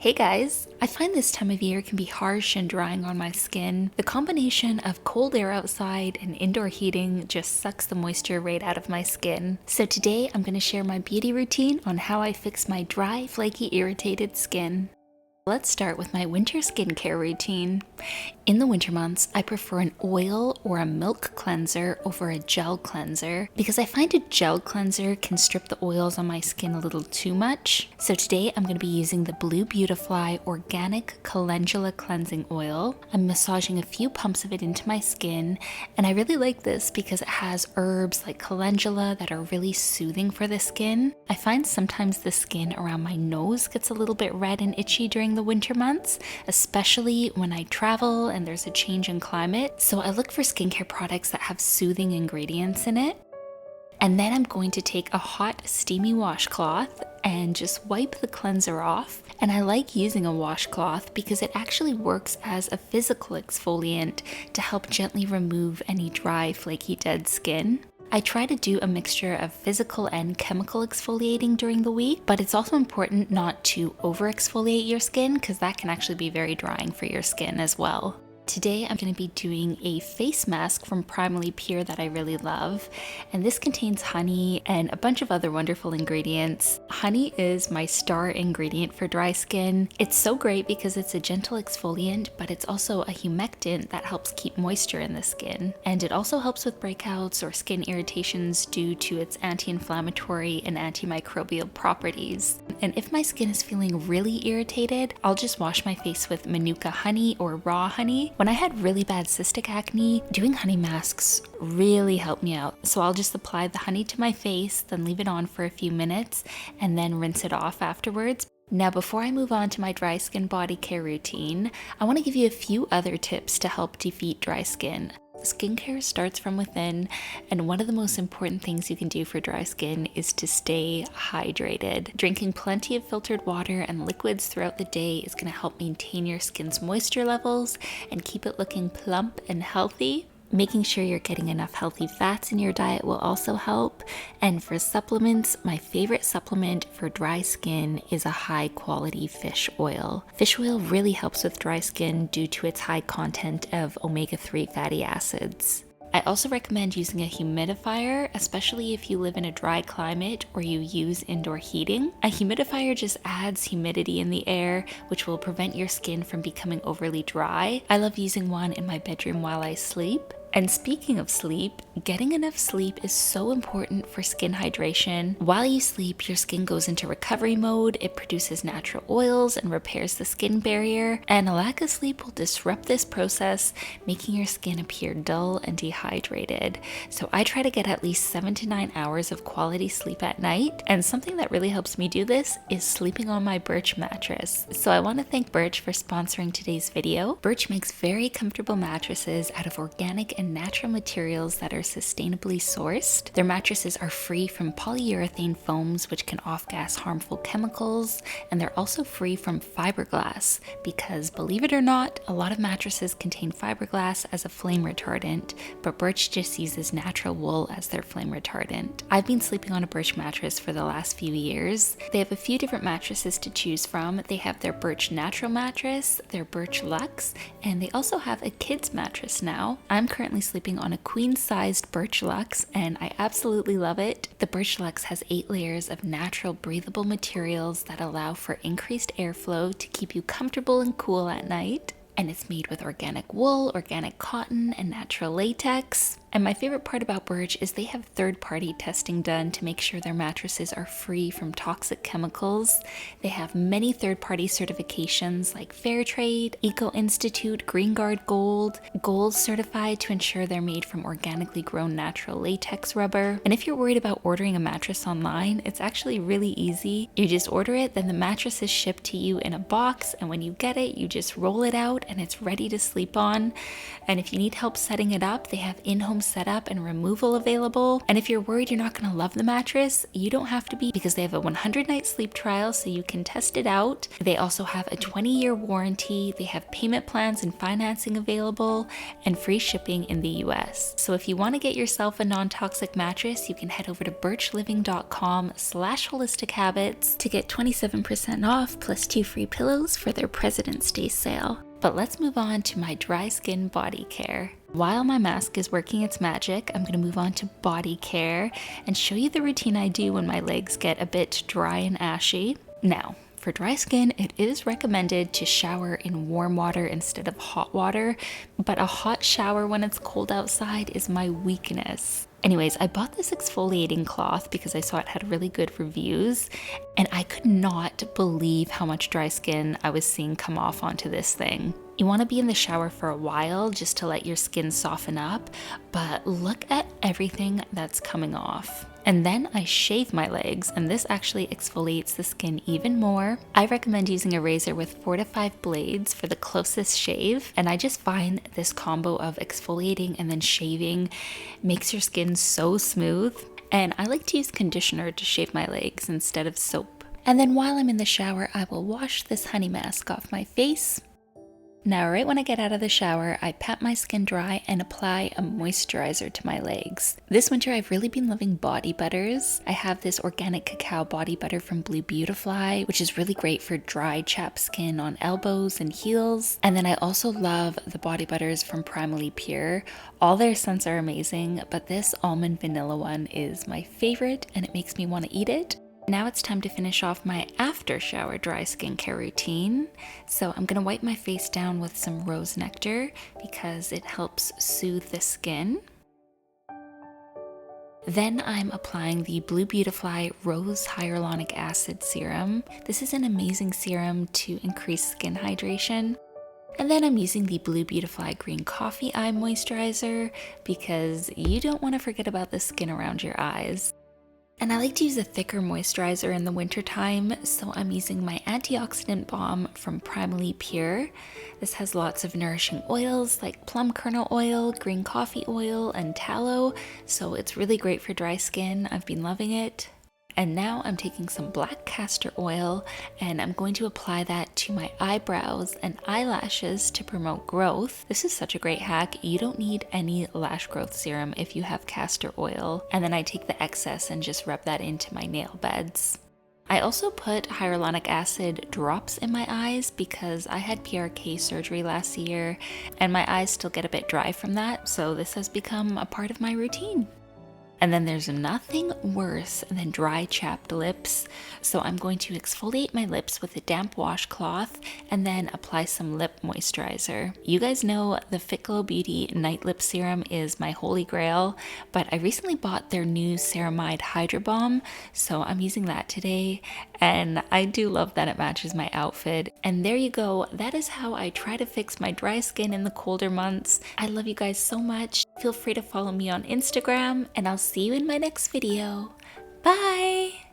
Hey guys! I find this time of year can be harsh and drying on my skin. The combination of cold air outside and indoor heating just sucks the moisture right out of my skin. So today I'm going to share my beauty routine on how I fix my dry, flaky, irritated skin. Let's start with my winter skincare routine. In the winter months, I prefer an oil or a milk cleanser over a gel cleanser because I find a gel cleanser can strip the oils on my skin a little too much. So today I'm going to be using the Blue Beautifly Organic Calendula Cleansing Oil. I'm massaging a few pumps of it into my skin, and I really like this because it has herbs like calendula that are really soothing for the skin. I find sometimes the skin around my nose gets a little bit red and itchy during the winter months, especially when I travel and there's a change in climate. So I look for skincare products that have soothing ingredients in it. And then I'm going to take a hot, steamy washcloth and just wipe the cleanser off. And I like using a washcloth because it actually works as a physical exfoliant to help gently remove any dry, flaky, dead skin. I try to do a mixture of physical and chemical exfoliating during the week, but it's also important not to over-exfoliate your skin because that can actually be very drying for your skin as well. Today I'm going to be doing a face mask from Primally Pure that I really love, and this contains honey and a bunch of other wonderful ingredients. Honey is my star ingredient for dry skin. It's so great because it's a gentle exfoliant, but it's also a humectant that helps keep moisture in the skin, and it also helps with breakouts or skin irritations due to its anti-inflammatory and antimicrobial properties. And if my skin is feeling really irritated, I'll just wash my face with Manuka honey or raw honey. When I had really bad cystic acne, doing honey masks really helped me out. So I'll just apply the honey to my face, then leave it on for a few minutes, and then rinse it off afterwards. Now, before I move on to my dry skin body care routine, I want to give you a few other tips to help defeat dry skin. Skincare starts from within, and one of the most important things you can do for dry skin is to stay hydrated. Drinking plenty of filtered water and liquids throughout the day is going to help maintain your skin's moisture levels and keep it looking plump and healthy. Making sure you're getting enough healthy fats in your diet will also help. And for supplements, my favorite supplement for dry skin is a high quality fish oil. Fish oil really helps with dry skin due to its high content of omega-3 fatty acids. I also recommend using a humidifier, especially if you live in a dry climate or you use indoor heating. A humidifier just adds humidity in the air, which will prevent your skin from becoming overly dry. I love using one in my bedroom while I sleep. And speaking of sleep, getting enough sleep is so important for skin hydration. While you sleep, your skin goes into recovery mode, it produces natural oils and repairs the skin barrier, and a lack of sleep will disrupt this process, making your skin appear dull and dehydrated. So I try to get at least 7 to 9 hours of quality sleep at night, and something that really helps me do this is sleeping on my Birch mattress. So I want to thank Birch for sponsoring today's video. Birch makes very comfortable mattresses out of organic and natural materials that are sustainably sourced. Their mattresses are free from polyurethane foams, which can off-gas harmful chemicals, and they're also free from fiberglass because, believe it or not, a lot of mattresses contain fiberglass as a flame retardant, but Birch just uses natural wool as their flame retardant. I've been sleeping on a Birch mattress for the last few years. They have a few different mattresses to choose from. They have their Birch Natural mattress, their Birch Luxe, and they also have a kids mattress now. I'm currently sleeping on a queen-sized Birch Luxe, and I absolutely love it. The Birch Luxe has 8 layers of natural breathable materials that allow for increased airflow to keep you comfortable and cool at night. And it's made with organic wool, organic cotton, and natural latex. And my favorite part about Birch is they have third-party testing done to make sure their mattresses are free from toxic chemicals. They have many third-party certifications like Fairtrade, Eco Institute, Green Guard Gold, Gold certified to ensure they're made from organically grown natural latex rubber. And if you're worried about ordering a mattress online, it's actually really easy. You just order it, then the mattress is shipped to you in a box, and when you get it, you just roll it out and it's ready to sleep on. And if you need help setting it up, they have in-home home setup and removal available. And if you're worried you're not going to love the mattress, you don't have to be, because they have a 100-night sleep trial so you can test it out. They also have a 20-year warranty. They have payment plans and financing available and free shipping in the US. So if you want to get yourself a non-toxic mattress, you can head over to birchliving.com/holistichabits to get 27% off plus 2 free pillows for their President's Day sale. But let's move on to my dry skin body care. While my mask is working its magic, I'm going to move on to body care and show you the routine I do when my legs get a bit dry and ashy. Now, for dry skin, it is recommended to shower in warm water instead of hot water, but a hot shower when it's cold outside is my weakness. Anyways, I bought this exfoliating cloth because I saw it had really good reviews, and I could not believe how much dry skin I was seeing come off onto this thing. You want to be in the shower for a while just to let your skin soften up, but look at everything that's coming off. And then I shave my legs, and this actually exfoliates the skin even more. I recommend using a razor with 4 to 5 blades for the closest shave, and I just find this combo of exfoliating and then shaving makes your skin so smooth. And I like to use conditioner to shave my legs instead of soap. And then while I'm in the shower, I will wash this honey mask off my face. Now, right when I get out of the shower, I pat my skin dry and apply a moisturizer to my legs. This winter, I've really been loving body butters. I have this organic cacao body butter from Blue Beautifly, which is really great for dry, chapped skin on elbows and heels. And then I also love the body butters from Primally Pure. All their scents are amazing, but this almond vanilla one is my favorite, and it makes me want to eat it. Now it's time to finish off my after shower dry skincare routine. So I'm gonna wipe my face down with some rose nectar because it helps soothe the skin. Then I'm applying the Blue Beautifly Rose Hyaluronic Acid Serum. This is an amazing serum to increase skin hydration. And then I'm using the Blue Beautifly Green Coffee Eye Moisturizer because you don't want to forget about the skin around your eyes. And I like to use a thicker moisturizer in the wintertime, so I'm using my antioxidant balm from Primally Pure. This has lots of nourishing oils like plum kernel oil, green coffee oil, and tallow, so it's really great for dry skin. I've been loving it. And now I'm taking some black castor oil and I'm going to apply that to my eyebrows and eyelashes to promote growth. This is such a great hack. You don't need any lash growth serum if you have castor oil. And then I take the excess and just rub that into my nail beds. I also put hyaluronic acid drops in my eyes because I had PRK surgery last year and my eyes still get a bit dry from that, so this has become a part of my routine. And then there's nothing worse than dry, chapped lips. So I'm going to exfoliate my lips with a damp washcloth and then apply some lip moisturizer. You guys know the Fit Glow Beauty Night Lip Serum is my holy grail, but I recently bought their new Ceramide Hydra Balm, so I'm using that today. And I do love that it matches my outfit. And there you go. That is how I try to fix my dry skin in the colder months. I love you guys so much. Feel free to follow me on Instagram, and I'll see you in my next video. Bye!